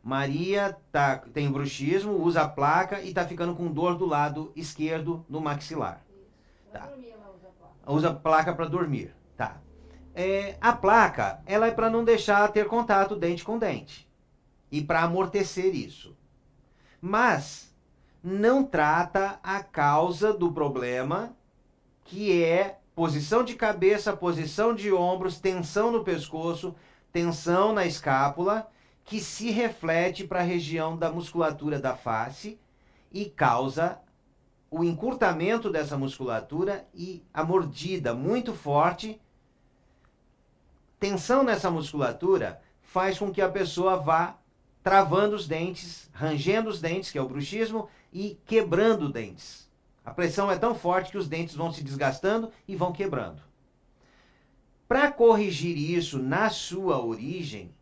Maria tem bruxismo, usa a placa e está ficando com dor do lado esquerdo no maxilar. Tá. Usa placa para dormir. Tá. A placa, ela é para não deixar ter contato dente com dente. E para amortecer isso. Mas não trata a causa do problema, que é posição de cabeça, posição de ombros, tensão no pescoço, tensão na escápula, que se reflete para a região da musculatura da face e causa o encurtamento dessa musculatura e a mordida muito forte. Tensão nessa musculatura faz com que a pessoa vá travando os dentes, rangendo os dentes, que é o bruxismo, e quebrando dentes. A pressão é tão forte que os dentes vão se desgastando e vão quebrando. Para corrigir isso na sua origem,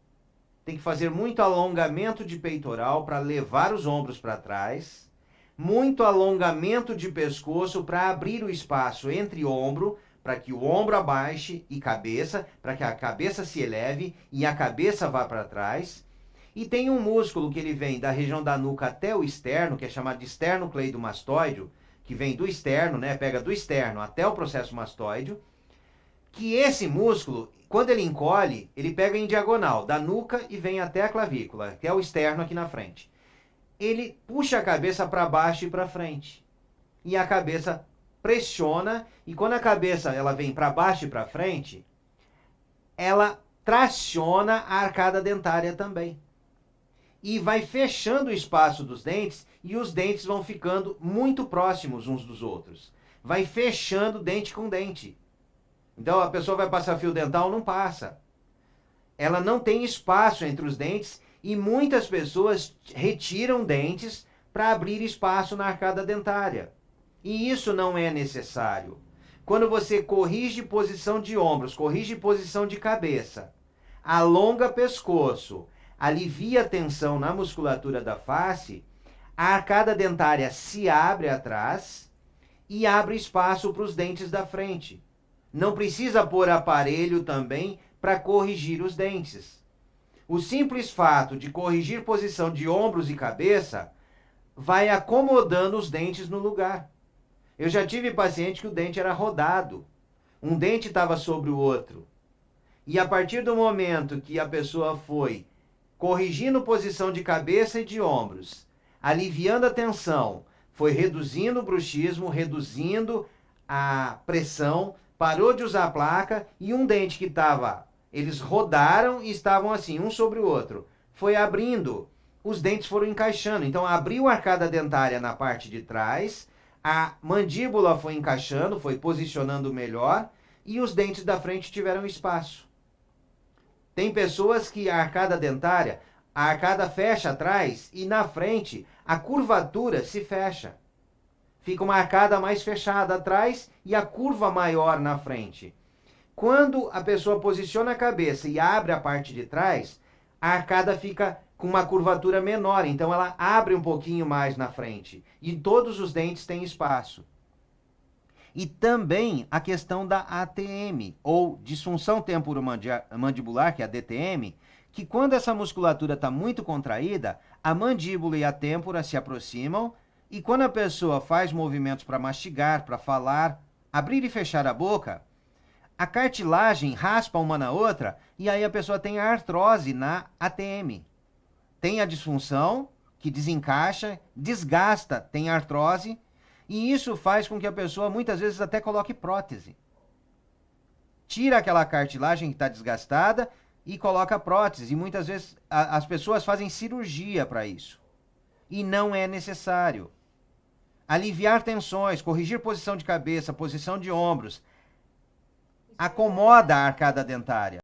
tem que fazer muito alongamento de peitoral para levar os ombros para trás, muito alongamento de pescoço para abrir o espaço entre ombro, para que o ombro abaixe e cabeça, para que a cabeça se eleve e a cabeça vá para trás. E tem um músculo que ele vem da região da nuca até o externo, que é chamado de esternocleidomastoide, que vem do externo, né? Pega do externo até o processo mastoide, que esse músculo, quando ele encolhe, ele pega em diagonal, da nuca e vem até a clavícula, que é o externo aqui na frente. Ele puxa a cabeça para baixo e para frente. E a cabeça pressiona, e quando a cabeça ela vem para baixo e para frente, ela traciona a arcada dentária também. E vai fechando o espaço dos dentes, e os dentes vão ficando muito próximos uns dos outros. Vai fechando dente com dente. Então a pessoa vai passar fio dental, não passa. Ela não tem espaço entre os dentes e muitas pessoas retiram dentes para abrir espaço na arcada dentária. E isso não é necessário. Quando você corrige posição de ombros, corrige posição de cabeça, alonga pescoço, alivia a tensão na musculatura da face, a arcada dentária se abre atrás e abre espaço para os dentes da frente. Não precisa pôr aparelho também para corrigir os dentes. O simples fato de corrigir posição de ombros e cabeça vai acomodando os dentes no lugar. Eu já tive paciente que o dente era rodado. Um dente estava sobre o outro. E a partir do momento que a pessoa foi corrigindo posição de cabeça e de ombros, aliviando a tensão, foi reduzindo o bruxismo, reduzindo a pressão, parou de usar a placa e um dente que estava, eles rodaram e estavam assim, um sobre o outro. Foi abrindo, os dentes foram encaixando. Então abriu a arcada dentária na parte de trás, a mandíbula foi encaixando, foi posicionando melhor e os dentes da frente tiveram espaço. Tem pessoas que a arcada dentária, a arcada fecha atrás e na frente a curvatura se fecha. Fica uma arcada mais fechada atrás e a curva maior na frente. Quando a pessoa posiciona a cabeça e abre a parte de trás, a arcada fica com uma curvatura menor, então ela abre um pouquinho mais na frente. E todos os dentes têm espaço. E também a questão da ATM, ou disfunção temporomandibular, que é a DTM, que quando essa musculatura está muito contraída, a mandíbula e a têmpora se aproximam, e quando a pessoa faz movimentos para mastigar, para falar, abrir e fechar a boca, a cartilagem raspa uma na outra, e aí a pessoa tem a artrose na ATM. Tem a disfunção, que desencaixa, desgasta, tem artrose, e isso faz com que a pessoa muitas vezes até coloque prótese. Tira aquela cartilagem que está desgastada e coloca prótese. E muitas vezes as pessoas fazem cirurgia para isso. E não é necessário. Aliviar tensões, corrigir posição de cabeça, posição de ombros, acomoda a arcada dentária.